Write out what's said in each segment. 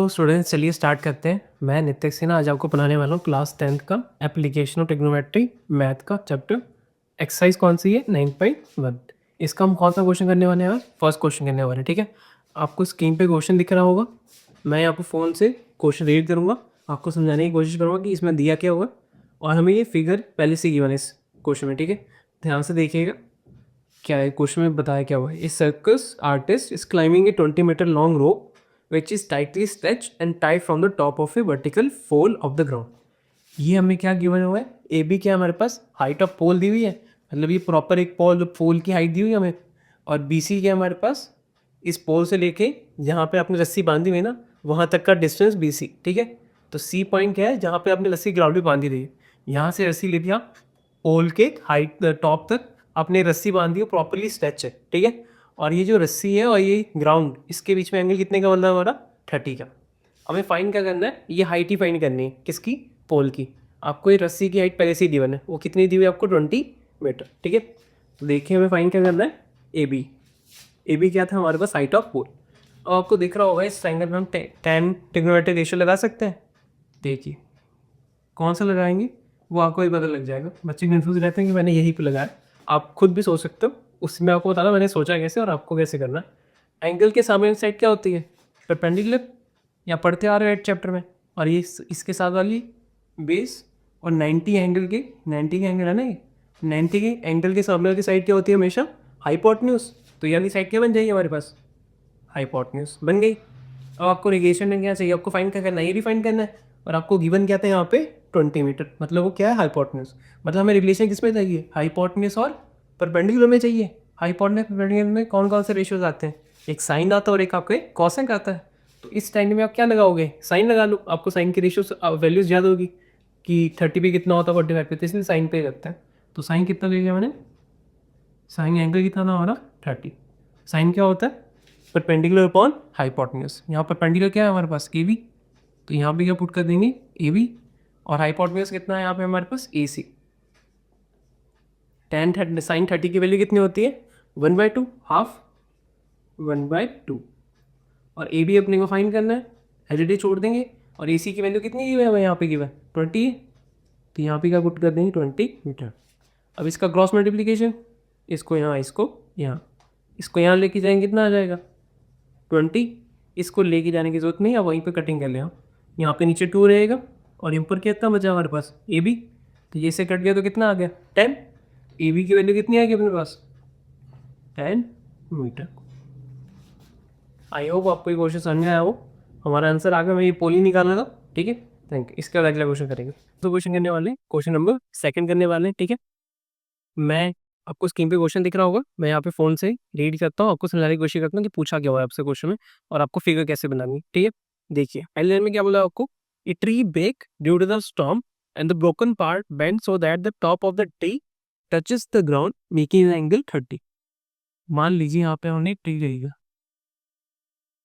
तो स्टूडेंट्स चलिए स्टार्ट करते हैं। मैं नितिक सिन्हा आज आपको पढ़ाने वाला हूँ क्लास 10th का एप्लीकेशन ऑफ ट्रिग्नोमेट्री मैथ का चैप्टर। एक्सरसाइज कौन सी है? 9.1। इसका हम कौन सा क्वेश्चन करने वाले हैं आज? फर्स्ट क्वेश्चन करने वाले हैं, ठीक है। आपको स्क्रीन पे क्वेश्चन दिख रहा होगा। मैं आपको फ़ोन से क्वेश्चन रीड करूँगा, आपको समझाने की कोशिश करूँगा कि इसमें दिया क्या हुआ, और हमें ये फिगर पहले से गिवन है इस क्वेश्चन में, ठीक है। ध्यान से देखिएगा क्या है क्वेश्चन में बताया क्या हुआ है। इस circus artist is climbing a 20 metre long rope which is tightly stretched and tied from the top of a vertical pole of the ground. ये हमें क्या गिवन हुआ है? ए बी क्या हमारे पास हाइट ऑफ पोल दी हुई है, मतलब ये प्रॉपर एक पोल की हाइट दी हुई है हमें। और बी सी क्या हमारे पास इस पोल से लेके जहाँ पे आपने रस्सी बांधी हुई है ना, वहाँ तक का डिस्टेंस बी सी, ठीक है। तो सी पॉइंट क्या है? जहाँ पे आपने रस्सी ग्राउंड पे बांधी रही है, यहाँ से रस्सी ले लिया पोल के हाइट टॉप तक आपने रस्सी बांधी है, प्रॉपरली स्ट्रेच है, ठीक है। और ये जो रस्सी है और ये ग्राउंड, इसके बीच में एंगल कितने का बनना है हमारा? 30 का। हमें फाइंड क्या करना है? ये हाइट ही फाइंड करनी है। किसकी? पोल की। आपको ये रस्सी की हाइट पहले से ही दी है, वो कितनी दी हुई है आपको? 20 मीटर, ठीक है। तो देखिए हमें फाइंड क्या करना है? ए बी क्या था हमारे पास? हाइट ऑफ पोल। और आपको दिख रहा होगा इस ट्रायंगल में हम tan ट्रिग्नोमेट्रिक रेशियो लगा सकते हैं। देखिए कौन सा लगाएंगे वो आपको ही पता लग जाएगा। बच्चे कंफ्यूज रहते हैं कि मैंने यही पे लगाया। आप खुद भी सोच सकते हो, उसमें आपको बता रहा मैंने सोचा कैसे और आपको कैसे करना है। एंगल के सामने साइड क्या होती है? परपेंडिकुलर, या पढ़ते आ रहे हो एट चैप्टर में। और ये इसके साथ वाली बेस। और 90 के एंगल है ना, ये 90 के एंगल के सामने वाली साइड क्या होती है हमेशा? हाइपोटेन्यूज। तो ये वाली साइड क्या बन जाएगी हमारे पास? हाइपोटेन्यूज बन गई। अब आपको रिलेशन में क्या चाहिए? आपको फाइंड क्या करना है? ये भी फाइंड करना है। और आपको गिवन क्या था यहाँ पे? 20 मीटर, मतलब वो क्या है? हाइपोटेन्यूज। मतलब हमें रिलेशन किस में चाहिए? हाइपोटेन्यूज और परपेंडिकुलर में चाहिए। हाइपोटेन्यूज परपेंडिकुलर में कौन कौन से रेशियोज आते हैं? एक साइन आता है और एक आपके कॉसेक आता है। तो इस टाइम में आप क्या लगाओगे? साइन लगा लो, आपको साइन की रेशियो वैल्यूज याद होगी कि 30 पे कितना होता है 45 पे, तो इसलिए साइन पे लगता है। तो साइन कितना ले लिया मैंने? साइन एंगल कितना था हमारा? 30। साइन क्या होता है? Perpendicular upon hypotenuse. यहाँ परपेंडिकुलर क्या है हमारे पास? A B. तो यहाँ पे क्या पुट कर देंगे? A B. और हाइपोटेन्यूज कितना है यहाँ पे हमारे पास? ए सी। साइन 30 की वैल्यू कितनी होती है? 1/2, हाफ 1/2। और ए बी अपने को फाइंड करना है, एच छोड़ देंगे। और ए सी की वैल्यू कितनी गिवन है हमें यहाँ पे? गिवन 20 है। तो यहाँ पे क्या पुट कर देंगे? 20 मीटर। अब इसका क्रॉस मल्टीप्लीकेशन, इसको यहाँ, इसको यहाँ, इसको यहाँ लेके जाएंगे, कितना आ जाएगा? 20। इसको लेके जाने की जरूरत नहीं है, वहीं पे कटिंग कर ले हम। यहाँ पे नीचे 2 रहेगा और ऊपर कितना बचा हमारे पास? A B. तो ये से कट गया तो कितना आ गया? 10। ए बी की वैल्यू कितनी आएगी अपने पास? 10 मीटर। आई होप आपको ये क्वेश्चन समझ में आया हो। हमारा आंसर आ गया, मैं ये पोल ही निकालना था, ठीक है। Thank you. इसके बाद अगला क्वेश्चन करेंगे। तो क्वेश्चन करने वाले हैं, क्वेश्चन नंबर 2 करने वाले हैं, ठीक है। मैं आपको स्क्रीन पे क्वेश्चन दिख रहा होगा, मैं यहाँ पे फ़ोन से रीड करता हूँ, आपको समझाने की कोशिश करता हूँ कि पूछा क्या हुआ है आपसे क्वेश्चन में, और आपको फिगर कैसे बनानी है, ठीक है। देखिए पहले लाइन में क्या बोला आपको? A tree break due to the storm and the broken part bend so that the top of the tree touches the ground making angle 30। मान लीजिए यहाँ पे हमने ट्री ले लिया,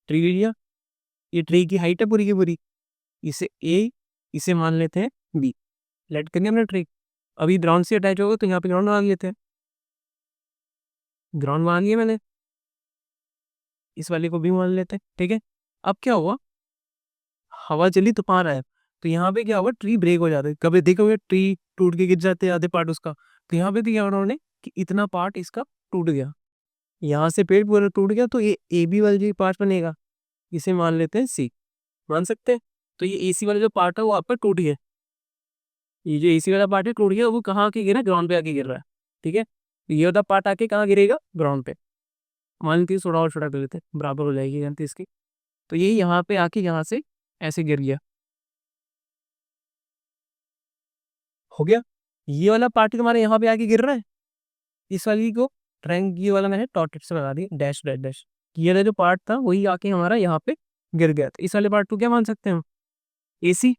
ट्री ले लिया। ये ट्री की हाइट है पूरी की पूरी, इसे ए, इसे मान लेते हैं बी। लेट करिए हमने ट्री, अभी ग्राउंड से अटैच होगा तो यहाँ पे ग्राउंड मान लेते हैं। ग्राउंड मान लिया मैंने, इस वाले को भी मान लेते हैं, ठीक है। अब क्या हुआ? हवा चली, तूफान आया, तो यहाँ पे क्या हुआ? ट्री ब्रेक हो जाता है। कभी देखोगे ट्री टूट के गिर जाते हैं आधे पार्ट उसका, तो यहाँ पे दिया उन्होंने कि इतना पार्ट इसका टूट गया, यहाँ से पेड़ पूरा टूट गया, तो ये ए बी वाला जो पार्ट बनेगा, इसे मान लेते हैं सी। मान सकते हैं। तो ये ए सी वाला जो पार्ट है वो आपका टूट गया। ये जो ए सी वाला पार्ट है टूट गया, वो कहाँ आके गिरा? ग्राउंड पे आके गिर रहा है, ठीक है। तो ये वाला पार्ट आके कहाँ गिरेगा? ग्राउंड पे। मान लीजिए थोड़ा और छोटा कर लेते हैं, बराबर हो जाएगी गलती इसकी। तो ये यहाँ पे आके यहाँ से ऐसे गिर गया, हो गया। ये वाला पार्ट हमारे यहाँ पे आके गिर रहा है, इस वाली को ट्रायंगल, ये वाला मैंने डॉटेड से बना दिया, डैश डैश डैश। ये वाला जो पार्ट था वही आके हमारा यहाँ पे गिर गया, तो इस वाले पार्ट को क्या मान सकते हैं हम? एसी।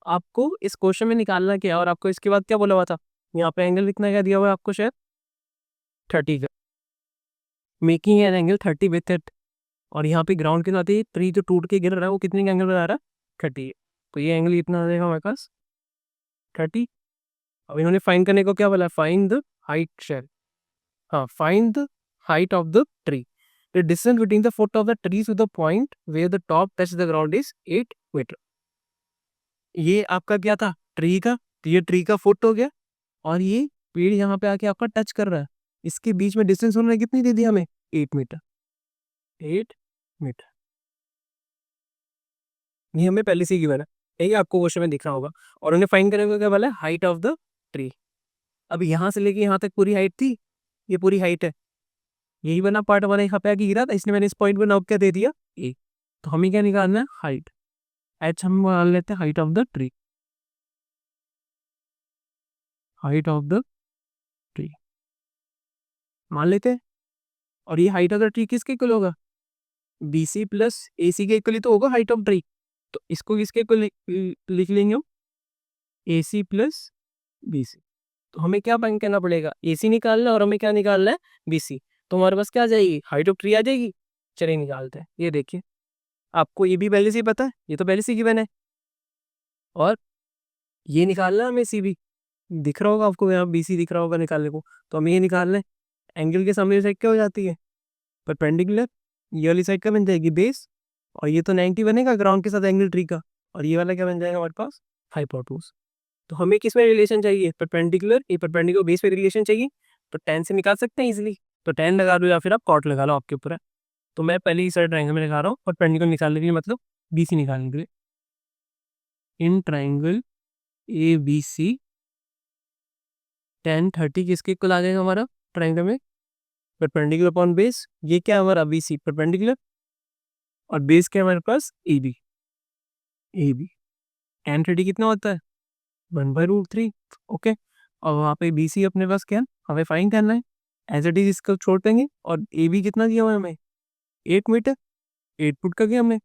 आपको इस क्वेश्चन में निकालना क्या है, और आपको इसके बाद क्या बोला हुआ था? यहाँ पे एंगल कितना क्या दिया हुआ है आपको? शायद 30 का, making an angle 30 with it. और यहाँ पे ग्राउंड के साथ ही ट्री जो टूट के गिर रहा है वो कितने का एंगल बना रहा है? 30। तो ये एंगल कितना आ जाएगा हमारे पास? 30। अब इन्होंने फाइंड करने को क्या बोला? फाइंड द हाइट शेल, हाँ, find the height of the tree. The distance between the foot of the tree to the point where the top touch the ground is 8 metre. ये आपका क्या था, ट्री का, तो ये ट्री का foot हो गया, और ये पेड़ यहाँ पे आके आपका टच कर रहा है, इसके बीच में डिस्टेंस उन्होंने कितनी दे दी हमें, 8 मीटर। 8 मीटर, ये हमें पहले से ही गिवन है, यही आपको क्वेश्चन में दिख रहा होगा। और उन्हें फाइंड करने को क्या बोला है, हाइट ऑफ द ट्री। अब यहाँ से लेके यहाँ तक पूरी हाइट थी, ये पूरी हाइट है, यही बना पार्ट वन, यहाँ पे आके गिरा था, इसलिए मैंने इस पॉइंट पे नाप क्या दे दिया, ए। तो हमें क्या निकालना है, हाइट। एच हम मान लेते हैं height of the tree, height of the tree मान लेते हैं। और ये हाइट ऑफ द ट्री किसके इक्वल होगा, BC प्लस AC के इक्वल ही तो होगा हाइट ऑफ ट्री। तो इसको किसके इक्वल लिख लेंगे हम, AC प्लस BC। तो हमें क्या फाइंड करना पड़ेगा, AC निकालना है, और हमें क्या निकालना है, BC। तो हमारे पास क्या आ जाएगी, हाइट ऑफ ट्री आ जाएगी। चलिए निकालते हैं, ये देखिए, आपको ये भी पहले से ही पता है, ये तो पहले से गिवन है, और ये निकालना है हमें CB, दिख रहा होगा आपको यहाँ BC दिख रहा होगा निकालने को। तो हमें ये निकालना है, एंगल के सामने साइड क्या हो जाती है, परपेंडिकुलर, ये वाली साइड क्या बन जाएगी, बेस, और ये तो 90 बनेगा ग्राउंड के साथ एंगल ट्री का, और ये वाला क्या बन जाएगा हमारे पास, हाइपोटेन्यूज। तो हमें किस में रिलेशन चाहिए, परपेंडिकुलर, ये परपेंडिकुलर बेस पे रिलेशन चाहिए, तो tan से निकाल सकते हैं इजीली, तो tan लगा लो या फिर आप कॉट लगा लो, आपके ऊपर है। तो मैं पहले ही साइड ट्राइंगल में लगा रहा हूँ, परपेंडिकुलर निकालने के लिए, मतलब BC निकालने के लिए, इन ट्राइंगल ABC tan 30 किसके इक्वल आ जाएगा हमारा ट्राइंगल में, परपेंडिकुलर अपॉन बेस, ये क्या हमारा BC परपेंडिकुलर, और बेस क्या हमारे पास AB, AB tan 30 कितना होता है, 1/√3। ओके, और वहाँ पे BC अपने पास क्या है, हमें फाइंड करना है, एज इट इज इसको छोड़ देंगे, और AB कितना दिया हुआ है हमें, 8 मीटर, 8 फुट का क्या हमें।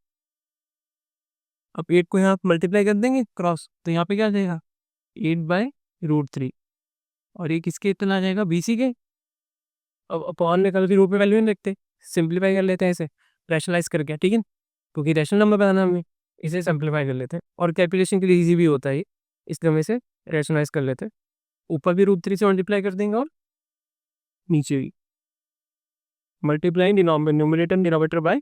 अब 8 को यहाँ मल्टीप्लाई कर देंगे क्रॉस, तो यहाँ पे क्या आ जाएगा, 8/√3, और ये किसके इतना आ जाएगा, BC के। अब अपॉन में कल की रूट में वैल्यू नहीं रखते, सिंप्लीफाई कर लेते हैं इसे, रैशनलाइज करके, ठीक है, क्योंकि रैशनल नंबर बनाना हमें, इसे सिंप्लीफाई कर लेते हैं, और कैलकुलेशन के लिए इजी भी होता है ये, इसलिए हम इसे रैशनलाइज कर लेते हैं। ऊपर भी √3 से मल्टीप्लाई कर देंगे, और नीचे भी मल्टीप्लाई न्यूमरेटर डिनोमिनेटर बाय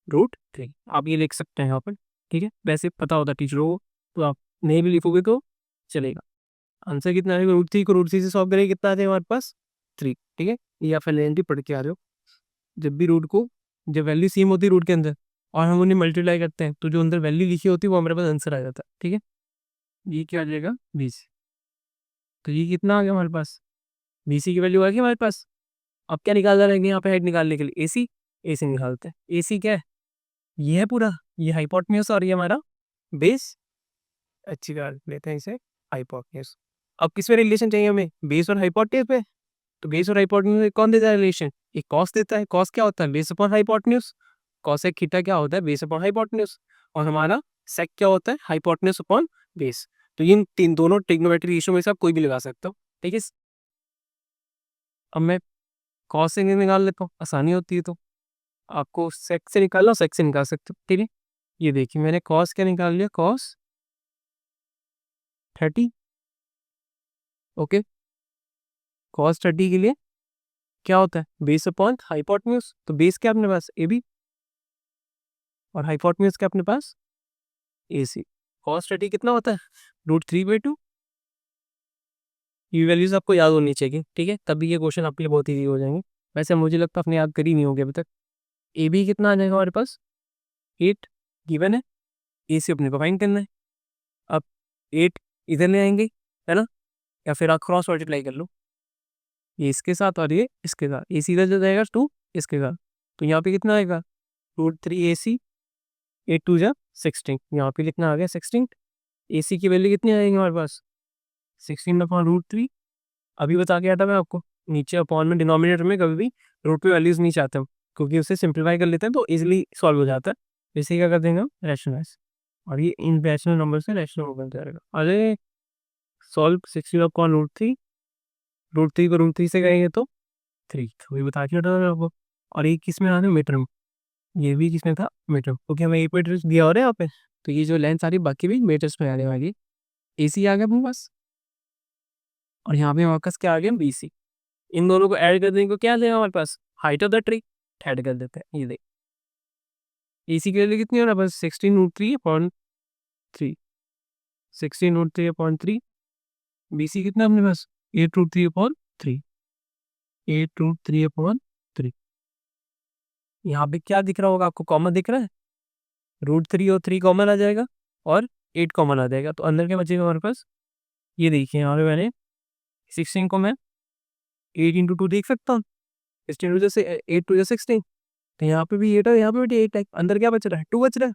√3, आप ये लिख सकते हैं यहाँ पर, ठीक है। वैसे पता होता टीचरों को, तो आप नहीं भी लिखोगे तो चलेगा। आंसर कितना आएगा, √3 को √3 से सॉल्व करेंगे, कितना आ जाएगा हमारे पास, 3, ठीक है। ये आप पहले पढ़ के आ रहे हो, जब भी रूट को, जब वैल्यू सेम होती है रूट के अंदर, और हम उन्हें मल्टीप्लाई करते हैं, तो जो अंदर वैल्यू लिखी होती है वो हमारे पास आंसर आ जाता है, ठीक है। ये क्या आ जाएगा, 20। तो ये कितना आ गया हमारे पास, BC की वैल्यू आ गई हमारे पास। अब क्या निकालना रहेगा यहाँ पे हाइट निकालने के लिए, AC, AC निकालते हैं। AC क्या है, ये है पूरा, ये हाइपोटेन्यूज, और ये हमारा बेस। अच्छी बात, लेते हैं इसे हाइपोटेन्यूज। अब किस में रिलेशन चाहिए हमें, बेस और हाइपोटेन्यूज पे। तो बेस और हाइपोटेन्यूज में कौन देता है रिलेशन, ये कॉस देता है। कॉस क्या होता है, base upon hypotenuse. Cosec theta क्या होता है, बेस अपॉन हाइपोटेन्यूज। और हमारा सेक क्या होता है, हाइपोटेन्यूज अपॉन बेस। तो इन तीन दोनों ट्रिग्नोमेट्री रेशियो में से आप कोई भी लगा सकते हो, ठीक है। अब मैं कॉस से निकाल लेता हूँ, आसानी होती है, तो आपको सेक से निकालना, सेक से निकाल सकते हो, ठीक है। ये देखिए मैंने कॉस क्या निकाल लिया, कॉस 30। ओके, कॉस 30 के लिए क्या होता है, बेस अपॉन हाइपोटेन्यूज। तो बेस क्या अपने पास, AB, और हाइपोटेन्यूज क्या अपने पास, AC। कॉस 30 कितना होता है, √3/2। ये वैल्यूज आपको याद होनी चाहिए, ठीक है, तभी ये क्वेश्चन आपके लिए बहुत ईजी हो जाएंगे। वैसे मुझे लगता है आपने याद करी नहीं होगी अभी तक। AB कितना आ जाएगा हमारे पास, 8 गिवन है, AC अपने को फाइंड करना है। अब 8 इधर ले आएंगे, है ना, या फिर आप क्रॉस मल्टीप्लाई कर लो, ये इसके साथ और ये इसके साथ, ये सीधा जो जाएगा 2 इसके साथ, तो यहाँ पे कितना आएगा, √3AC, 8 2 जा 16, यहाँ पे कितना आ गया 16। AC की वैल्यू कितनी आएगी हमारे पास, 16/√3। अभी बता के आता मैं आपको, नीचे अपॉन में डिनोमिनेटर में कभी भी रूट पे वैल्यूज नहीं चाहते हम, क्योंकि उसे सिंप्लीफाई कर लेते हैं तो इजीली सॉल्व हो जाता है। इसे क्या कर देंगे हम, रैशनलाइज, और ये इन रैशनल नंबर से रैशनल बन जाएगा। अरे सॉल्व 16/√3, √3 को √3 से करेंगे तो 3, तो वही बता के हटा था आपको। और ये किस में आ रहा है, मीटर में, ये भी किसमें था, मीटर, क्योंकि हमें 8 मीटर दिया हो रहा है यहाँ पे, तो ये जो लेंथ सारी बाकी भी मीटर्स में आने वाली। AC आ गया अपने पास, और यहाँ पे हमारे पास क्या आ गया, BC। इन दोनों को ऐड कर देंगे तो क्या आ जाएगा हमारे पास, height of the tree. Add कर देते हैं। ये देख, AC की वैल्यू कितनी हो रहा है बस 16√3/3, 16√3/3। BC कितना अपने पास 8√3/3, 8√3/3। यहाँ पे क्या दिख रहा होगा आपको, कॉमन दिख रहा है, √3 और 3 कॉमन आ जाएगा और 8 कॉमन आ जाएगा, तो अंदर क्या बचेगा हमारे पास। ये देखिए यहाँ पे मैंने 16 को मैं 8 × 2 देख सकता हूँ, 16 जैसे 8 × 2 = 16, तो यहाँ पे भी 8 है, यहाँ पे भी 8 है, अंदर क्या बच रहा है, 2 बच रहा है।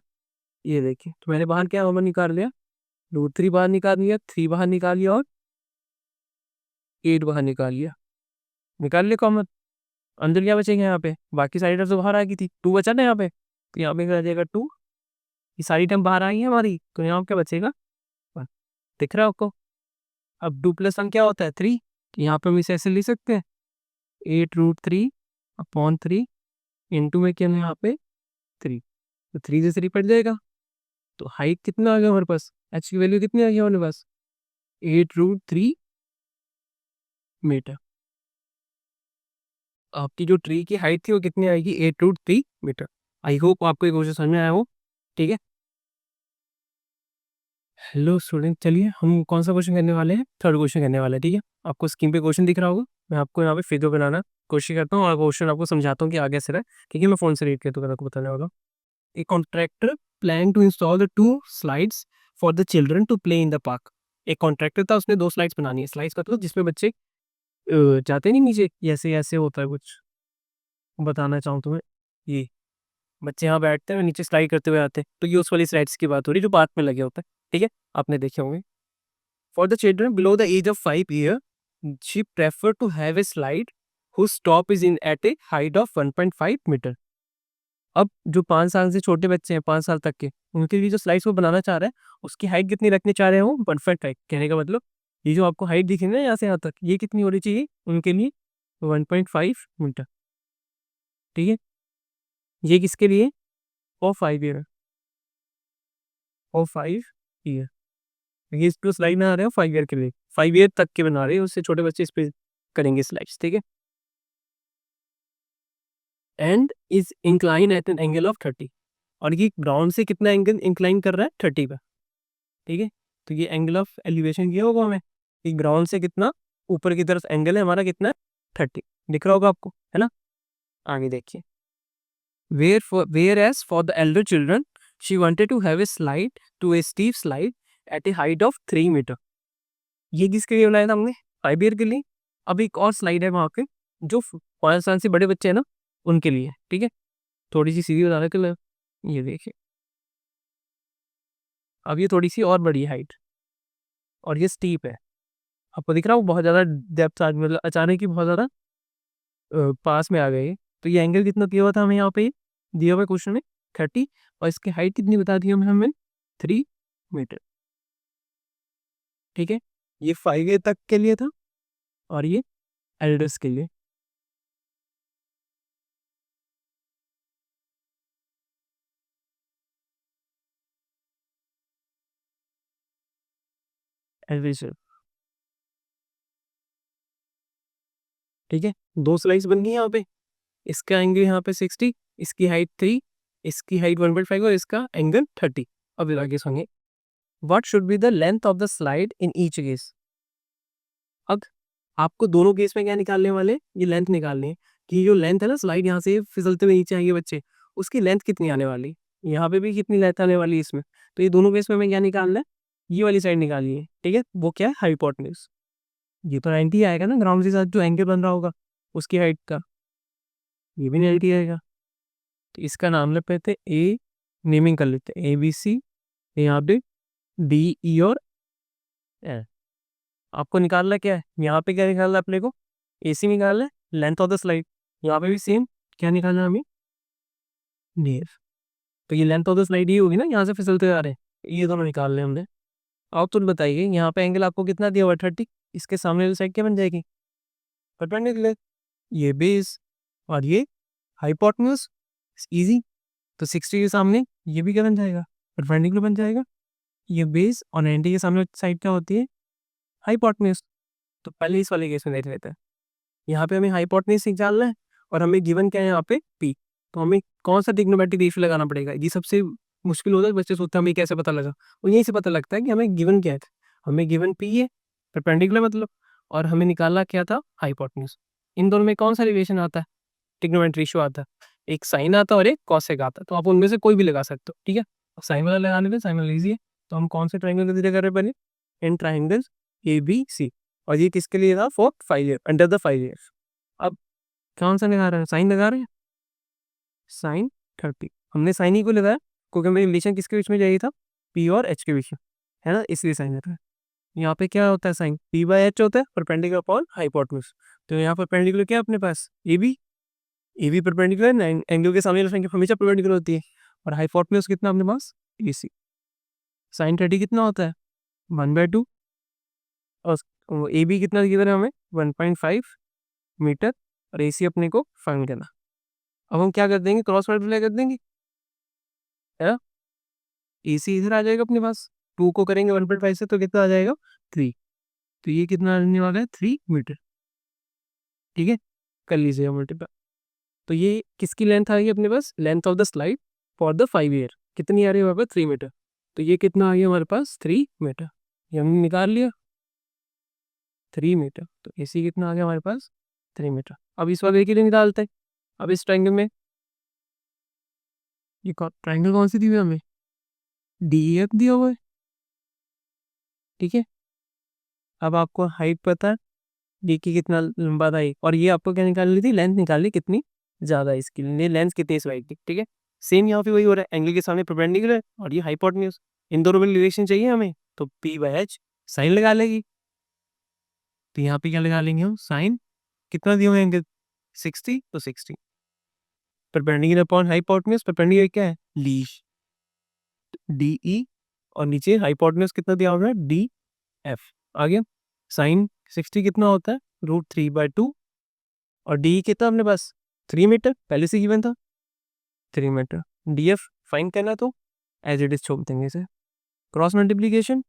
ये देखिए, तो मैंने बाहर क्या कॉमन निकाल लिया, √3 बाहर निकाल लिया, 3 बाहर निकाल लिया और 8 बाहर निकाल लिया, निकाल लिया कॉमन। अंदर क्या बचेगा यहाँ पे, बाकी सारी टर्म तो बाहर आ गई थी, 2 बचा ना यहाँ पे, तो यहाँ पे क्या बचेगा 2, ये सारी टर्म बाहर आई है हमारी, तो यहाँ क्या बचेगा 1। दिख रहा है आपको। अब 2 + 1 क्या होता है 3, तो यहाँ पे हम इसे ऐसे लिख सकते हैं 8√3/3 इंटू में क्या है यहाँ पे 3, तो 3 से 3 कट जाएगा, तो हाइट कितना आ गया हमारे पास, h की वैल्यू कितनी आ गई हमारे पास 8√3 मीटर। आपकी जो ट्री की हाइट थी वो कितनी आएगी 8√3 मीटर। आई होप आपको ये क्वेश्चन समझ में आया हो। ठीक है, हेलो स्टूडेंट, चलिए हम कौन सा क्वेश्चन करने वाले हैं, थर्ड क्वेश्चन करने वाले हैं। ठीक है, आपको स्क्रीन पे क्वेश्चन दिख रहा होगा, मैं आपको यहाँ पे फिगर बनाना कोशिश करता हूँ और क्वेश्चन आपको समझाता हूँ कि आगे से रहा है, क्योंकि मैं फोन से रीड करके आपको बताने वाला हूँ। A contractor planned to install the 2 slides for the children to play in the park. एक कॉन्ट्रैक्टर था, उसने 2 स्लाइड्स बनानी है। स्लाइड्स मतलब जिसमें बच्चे जाते नहीं नीचे, ऐसे ऐसे होता है कुछ, बताना चाहूँ तो मैं, ये बच्चे यहाँ बैठते हैं और नीचे स्लाइड करते हुए आते हैं, तो ये उस वाली स्लाइड्स की बात हो रही है जो पार्क में लगे होते हैं। ठीक है, आपने देखे होंगे। For the children below the age of 5 year she prefer to have a slide whose top is in at a height of 1.5 metre. अब जो 5 साल से छोटे बच्चे हैं, 5 साल तक के, उनके लिए जो स्लाइड्स वो बनाना चाह रहा है, उसकी हाइट कितनी रखने चाह रहे हैं वो, परफेक्ट हाइट। कहने का मतलब ये जो आपको हाइट दिखी ना यहाँ से यहाँ तक, ये कितनी होनी चाहिए उनके लिए 1.5 मीटर। ठीक है, ये किसके लिए, फॉर 5 ईयर, फॉर 5 ईयर। ये इस पे स्लाइड बना रहे हो 5 ईयर के लिए, 5 ईयर तक के बना रहे हैं, उससे छोटे बच्चे इस पे करेंगे स्लाइड्स। ठीक है, and is incline at an angle of 30, और ये ग्राउंड से कितना एंगल इंक्लाइन कर रहा है 30 पे। ठीक है, तो ये एंगल ऑफ एलिवेशन किया होगा हमें कि ग्राउंड से कितना ऊपर की तरफ एंगल है हमारा, कितना 30, दिख रहा होगा आपको, है ना। आगे देखिए, where as for the elder children she wanted to have a slide to a steep slide at a height of 3 metre. ये किसके लिए बनाया था हमने, 5 ईयर के लिए। अब एक और स्लाइड है वहाँ पे जो 5 साल से बड़े बच्चे हैं ना, उनके लिए। ठीक है, थोड़ी सी सीधी बताने के लिए, ये देखिए, अब ये थोड़ी सी और बड़ी हाइट और ये स्टीप है, आपको दिख रहा है वो बहुत ज़्यादा डेप्थ आ, मतलब अचानक ही बहुत ज़्यादा पास में आ गए। तो ये एंगल कितना दिया हुआ था हमें यहाँ पे, दिया हुआ क्वेश्चन में 30, और इसकी हाइट कितनी बता दी हमें 3 मीटर। ठीक है, ये 5 ईयर तक के लिए था और ये एल्डर्स के लिए। एल्डर्स, ठीक है, 2 स्लाइस बन गई यहाँ पे, इसका एंगल यहाँ पे 60, इसकी हाइट 3, इसकी हाइट 1.5 और इसका एंगल 30। अब आगे सुनिए, what should be the length of the slide in each case. अब आपको दोनों केस में क्या निकालने वाले, ये लेंथ निकालनी है कि जो लेंथ है ना, स्लाइड यहाँ से फिसलते हुए नीचे आएंगे बच्चे, उसकी लेंथ कितनी आने वाली, यहाँ पे भी कितनी लेंथ आने वाली है इसमें। तो ये दोनों केस में हमें क्या निकालना है, ये वाली साइड निकालनी है। ठीक है, वो क्या है, हाइपोटेन्यूज। ये तो 90 आएगा ना, ग्राउंड के साथ जो एंगल बन रहा होगा उसकी हाइट का, ये भी 90 आएगा। तो इसका नाम ले लेते ए, नेमिंग कर लेते हैं ABC, यहाँ पे DE और L। आपको निकालना क्या है, यहाँ पे क्या निकालना है अपने को, AC निकालना है, लेंथ ऑफ द स्लाइड, यहाँ पे भी सेम क्या निकालना है हमें, नेर। तो ये लेंथ ऑफ द स्लाइड ये होगी ना, यहाँ से फिसलते आ रहे हैं, ये दोनों निकाल लें हमने। आप तो बताइए, यहाँ पे एंगल आपको कितना दिया हुआ 30, इसके सामने वाली साइड क्या बन जाएगी, परपेंडिकुलर, ये बेस और ये हाइपोटेन्यूज, इजी। तो 60 के सामने ये भी क्या बन जाएगा, परपेंडिकुलर बन जाएगा, ये बेस, और 90 के सामने साइड क्या होती है, हाइपोटेन्यूज। तो पहले इस वाले केस में देख लेते हैं, यहाँ पे हमें हाइपोटेन्यूज निकालना है और हमें गिवन क्या है यहाँ पे P। तो हमें कौन सा ट्रिग्नोमेट्रिक रेशियो लगाना पड़ेगा, ये सबसे मुश्किल होता है, बच्चे सोचते हैं हमें कैसे पता लगा, और यहीं से पता लगता है कि हमें गिवन क्या है। हमें गिवन P है, परपेंडिकुलर मतलब, और हमें निकालना क्या था, हाइपोटेन्यूज। इन दोनों में कौन सा रिलेशन आता है, ट्रिग्नोमेट्रिक रेशियो आता है, एक साइन आता है और एक कॉसेक आता है। तो आप उनमें से कोई भी लगा सकते हो, ठीक है। साइन वाला लगाने में साइन वाला ईजी है। तो हम कौन से ट्राइंगल कंसीडर कर रहे हैं पहले, इन ट्राइंगल्स ABC, और ये किसके लिए था, for 5 year, under the 5 years. अब कौन सा लगा रहे हैं, साइन लगा रहे हैं, साइन 30। हमने साइन ही को लगाया क्योंकि हमें रिलेशन किसके बीच में चाहिए था, P और H के बीच में, है ना, इसलिए साइन लगा है। यहाँ पे क्या होता है, साइन P/H होता है, परपेंडिकुलर अपॉन हाइपोटेन्यूज। तो यहाँ परपेंडिकुलर क्या है अपने पास, AB परपेंडिकुलर एंगल के सामने संख्या हमेशा परपेंडिकुलर होती है, और हाइपोटेन्यूज कितना अपने पास, AC। साइन 30 कितना होता है, 1/2, और AB कितना गिवन है हमें, 1.5 मीटर, और AC अपने को फाइंड करना। अब हम क्या कर देंगे, क्रॉस मल्टीप्लाई कर देंगे, है ना। AC इधर आ जाएगा अपने पास, 2 को करेंगे 1.5 से तो कितना आ जाएगा, 3। तो ये कितना आने वाला है, 3 मीटर, ठीक है, कर लीजिएगा मल्टीप्लाई। तो ये किसकी लेंथ आ गई अपने पास, length of the slide for the 5 year कितनी आ रही है हमारे पास, 3 मीटर। तो ये कितना आ गया हमारे पास, 3 मीटर, ये हमने निकाल लिया 3 मीटर। तो AC कितना आ गया हमारे पास, 3 मीटर। अब इस वाले के लिए निकालते हैं। अब इस ट्राइंगल में, ये ट्राइंगल कौन सी दी हुई है हमें, DEF दिया हुआ है, ठीक है। अब आपको हाइट पता है, डी की कितना लंबा था, और ये आपको क्या निकालनी थी, लेंथ निकालनी कितनी ज़्यादा है, इसकी लेंथ कितनी इस वाइड की, ठीक है। सेम यहाँ पे वही हो रहा है, एंगल के सामने परपेंडिकुलर और ये हाइपोटेन्यूज, इन दोनों में रिलेशन चाहिए हमें, तो P/H साइन लगा लेगी। तो यहाँ पे क्या लगा लेंगे हम, साइन कितना दिए हुए एंगल 60, तो 60 परपेंडिकुलर अपॉन हाइपोटेन्यूज, परपेंडिकुलर क्या है, लीज DE, और नीचे हाइपोटेन्यूज कितना दिया हुआ है, DF। आ गया, साइन 60 कितना होता है, √3/2, और डी कितना अपने पास, 3 मीटर पहले से गिवन था, 3 मीटर। DF फाइंड करना, तो एज इट इज छोड़ देंगे इसे, क्रॉस मल्टीप्लीकेशन,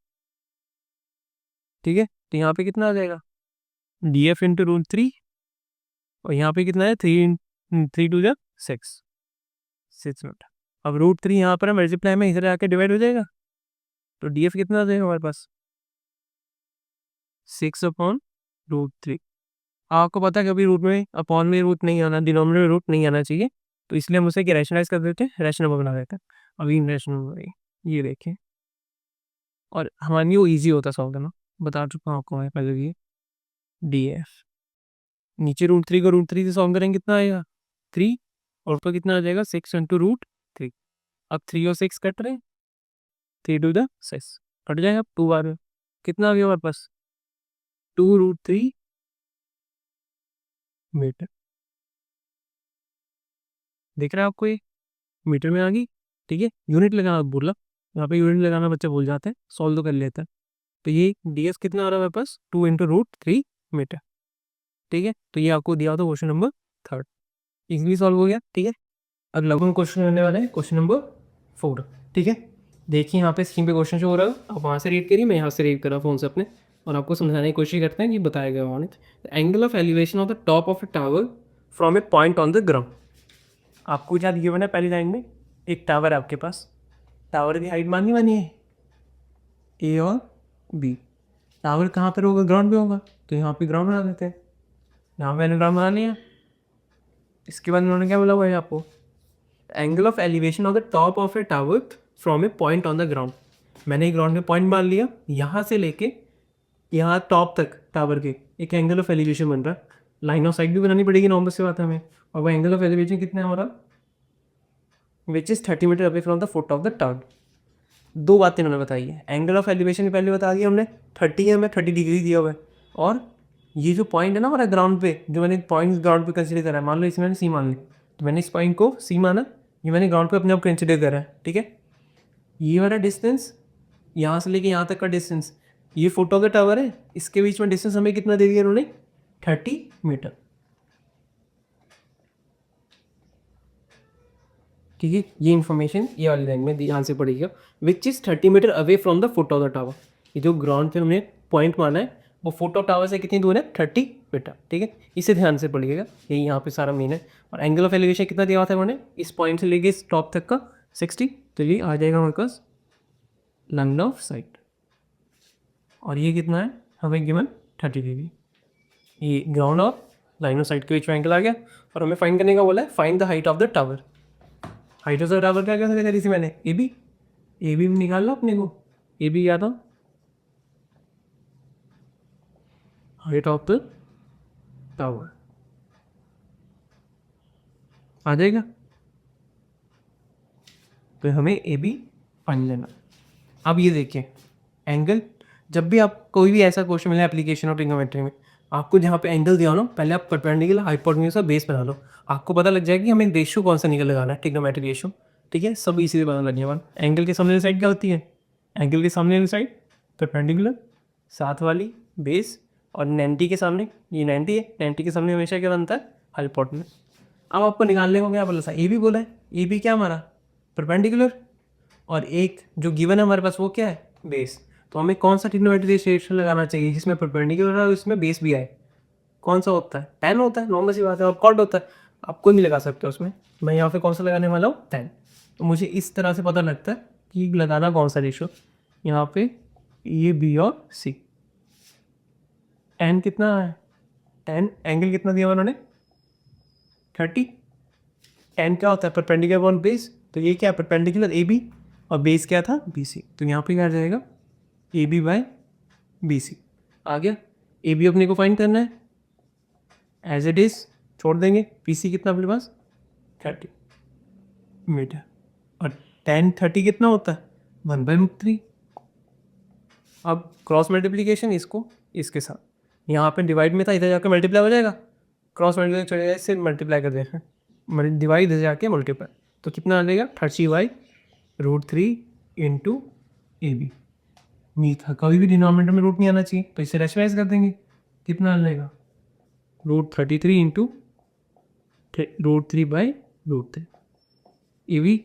ठीक है। तो यहाँ पे कितना आ जाएगा, DF इंटू √3, और यहाँ पे कितना है, 3 6 मीटर। अब √3 यहाँ पर मल्टीप्लाई में इधर आके डिवाइड हो जाएगा, तो DF कितना आ जाएगा हमारे पास, 6/√3। आपको पता है कभी रूट में अपॉन में रूट नहीं आना, डिनोमिनेटर में रूट नहीं आना चाहिए, तो इसलिए हम उसे क्या रैशनलाइज कर देते हैं, रैशनल नंबर बना देते हैं। अभी रैशनल नंबर ये देखें, और हमारे लिए वो ईजी होता है सॉल्व करना, बता चुका हूँ आपको मैं पहले भी। DF नीचे √3 को √3 से सॉल्व करेंगे कितना आएगा, 3, और ऊपर कितना आ जाएगा, 6 इंटू √3। अब 3 और 6 कट रहे हैं, 3 टू द 6 कट जाएगा, 2 बार कितना आ गया हमारे पास, 2√3 मीटर। देख रहे हैं आपको, ये मीटर में आ गई, ठीक है। यूनिट लगाना बोला, यहाँ पे यूनिट लगाना बच्चे भूल जाते हैं, सॉल्व तो कर लेते हैं। तो ये DS कितना आ रहा है मेरे पास, 2 इंटू √3 मीटर, ठीक है। तो ये आपको दिया होता क्वेश्चन नंबर 3, इजीली सॉल्व हो गया, ठीक है। अगला हम क्वेश्चन करने वाले हैं क्वेश्चन नंबर 4, ठीक है। देखिए यहाँ पे स्क्रीन पे क्वेश्चन जो हो रहा है, आप वहाँ से रीड करिए, मैं यहाँ से रीड कर रहा हूँ फ़ोन से अपने, और आपको समझाने की कोशिश करते हैं कि बताया गया वहाँ। Angle of elevation of the top of A tower from A point on the ground. आपको क्या दिया है पहली लाइन में, एक टावर है आपके पास, टावर की हाइट मानी है A और B। टावर कहाँ पर होगा, ग्राउंड पे होगा, तो यहाँ पे ग्राउंड बना देते हैं, यहाँ मैंने ग्राउंड बना लिया। इसके बाद उन्होंने क्या बोला हुआ है आपको, angle of elevation of the top of A tower from A point on the ground. मैंने ग्राउंड में पॉइंट मान लिया, यहाँ से लेके यहाँ टॉप तक टावर के एक एंगल ऑफ एलिवेशन बन रहा है, लाइन ऑफ साइट भी बनानी पड़ेगी, नॉर्मल से बात है हमें। और वो एंगल ऑफ एलिवेशन कितना है हमारा, which is 30 metre away from the foot of the tower. दो बातें इन्होंने बताई है, एंगल ऑफ एलिवेशन पहले बता दिया हमने 30 है, हमें 30 डिग्री दिया हुआ है, और ये जो पॉइंट है ना हमारा ग्राउंड पे, जो मैंने पॉइंट ग्राउंड पे कंसिडर करा है, मान लो इसमें मैंने C मान ली, तो मैंने इस पॉइंट को C माना, ये मैंने ग्राउंड पे अपने आप कंसिडर करा है, ठीक है। ये वाला डिस्टेंस यहाँ से लेके यहाँ तक का डिस्टेंस, ये फुट ऑफ द टावर है, इसके बीच में डिस्टेंस हमें कितना दे दिया उन्होंने, 30 मीटर, ठीक है। ये इन्फॉर्मेशन ये वाली लाइन में ध्यान से पड़ेगा, which is 30 metre away from the foot of the tower. ये जो ग्राउंड पे हमने पॉइंट माना है वो फोटो टावर से कितनी दूर है 30 मीटर, ठीक है। इसे ध्यान से पढ़िएगा, यही यहाँ पे सारा मीन है। और एंगल ऑफ एलिवेशन कितना दिया हुआ था उन्होंने इस पॉइंट से लेके इस टॉप तक का 60, तो ये आ जाएगा हमारे पास लाइन ऑफ साइट। और ये कितना है हमें गिवन 30 डिग्री। ये ग्राउंड और लाइन ऑफ साइट के बीच में एंगल आ गया। और हमें फाइंड करने का बोला है, find the height of the tower. Height of the tower क्या क्या करी थी मैंने, ए बी निकाल लो अपने को। ए बी क्या था, हाइट ऑफ द टावर आ जाएगा। तो हमें ए बी फाइंड लेना। अब ये देखिए एंगल, जब भी आप कोई भी ऐसा क्वेश्चन मिले एप्लीकेशन और ट्रिग्नोमेट्री में, आपको जहाँ पे एंगल दिया हो ना, पहले आप परपेंडिकुलर हाइपोटेन्यूज का बेस बना लो, आपको पता लग जाएगा कि हमें रेशियो कौन सा निकल लगाना है, ट्रिग्नोमेट्रिक रेशियो, ठीक है। सब इसी से पता लगने वाला। एंगल के सामने वाली साइड क्या होती है, एंगल के सामने वाली साइड परपेंडिकुलर, साथ वाली बेस, और 90 के सामने, ये 90 है, 90 के सामने हमेशा क्या बनता है, हाइपोटेन्यूज। अब आपको निकालने को क्या बोला था, ए बी बोला है, ए बी क्या हमारा परपेंडिकुलर, और एक जो गिवन है हमारे पास वो क्या है, बेस। तो हमें कौन सा ट्रिग्नोमेट्रिक रेशियो लगाना चाहिए जिसमें परपेंडिकुलर और इसमें बेस भी आए, कौन सा होता है, tan होता है, नॉर्मल सी बात है। और कॉट होता है, आप कोई भी लगा सकते हो उसमें। मैं यहाँ पे कौन सा लगाने वाला हूँ, tan। तो मुझे इस तरह से पता लगता है कि लगाना कौन सा रेशियो, यहाँ पे ये बी और सी। tan कितना है, tan एंगल कितना दिया उन्होंने 30। tan क्या होता है, परपेंडिकुलर ऑन बेस। तो ये क्या है, परपेंडिकुलर ए बी, और बेस क्या था, बी सी। तो यहाँ पे क्या आ जाएगा, A B by B C आ गया। ए बी अपने को फाइंड करना है, एज इट इज छोड़ देंगे। पी सी कितना अपने पास 30 मीटर, और tan 30 कितना होता है 1/√3। अब क्रॉस मल्टीप्लीकेशन इसको इसके साथ, यहाँ पे डिवाइड में था, इधर जाकर मल्टीप्लाई हो जाएगा, क्रॉस मल्टीप्लाई चलेगा, इससे मल्टीप्लाई कर देगा, डिवाइड इधर जाके मल्टीप्लाई। तो कितना आ जाएगा 30/√3 इंटू ए बी। नहीं था, कभी भी डिनोमिनेटर में रूट नहीं आना चाहिए, तो इसे रेशनलाइज कर देंगे, कितना आ जाएगा √33 इंटू √3/√3 ए बी।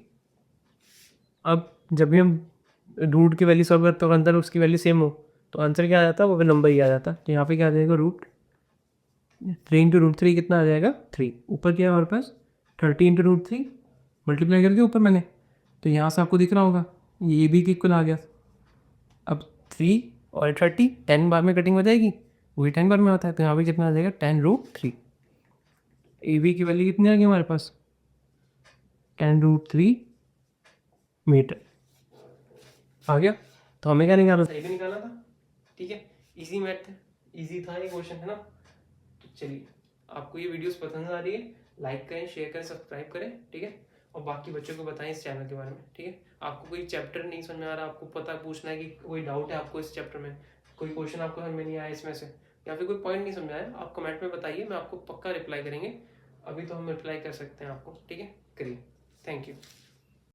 अब जब भी हम रूट की वैल्यू सॉल्व करते हो, अंदर उसकी वैल्यू सेम हो, तो आंसर क्या आ जाता है, वो नंबर ही आ जाता है। तो यहाँ पे क्या आ जाएगा, √3 इंटू √3 कितना आ जाएगा 3। ऊपर क्या है हमारे पास 30 इंटू √3 मल्टीप्लाई करके ऊपर मैंने, तो यहाँ से आपको दिख रहा होगा ये भी इक्वल आ गया। अब 3 और 30 10 बार में कटिंग हो जाएगी, वही 10 बार में होता है। तो यहाँ पे कितना आ जाएगा 10√3। ए बी की वैल्यू कितनी आ गई हमारे पास 10√3 मीटर आ गया। तो हमें क्या निकालना था, ये भी निकालना था, ठीक है। इजी मैथ है, इजी था ये क्वेश्चन, है ना। तो चलिए, आपको ये वीडियोस पसंद आ रही है, लाइक करें, शेयर करें, सब्सक्राइब करें, ठीक है। और बाकी बच्चों को बताएं इस चैनल के बारे में, ठीक है। आपको कोई चैप्टर नहीं समझ में आ रहा, आपको पता पूछना है कि कोई डाउट है आपको इस चैप्टर में, कोई क्वेश्चन आपको समझ में नहीं आया इसमें से, या फिर कोई पॉइंट नहीं समझ आया, आप कमेंट में बताइए, मैं आपको पक्का रिप्लाई करेंगे। अभी तो हम रिप्लाई कर सकते हैं आपको, ठीक है, करिए। Thank you.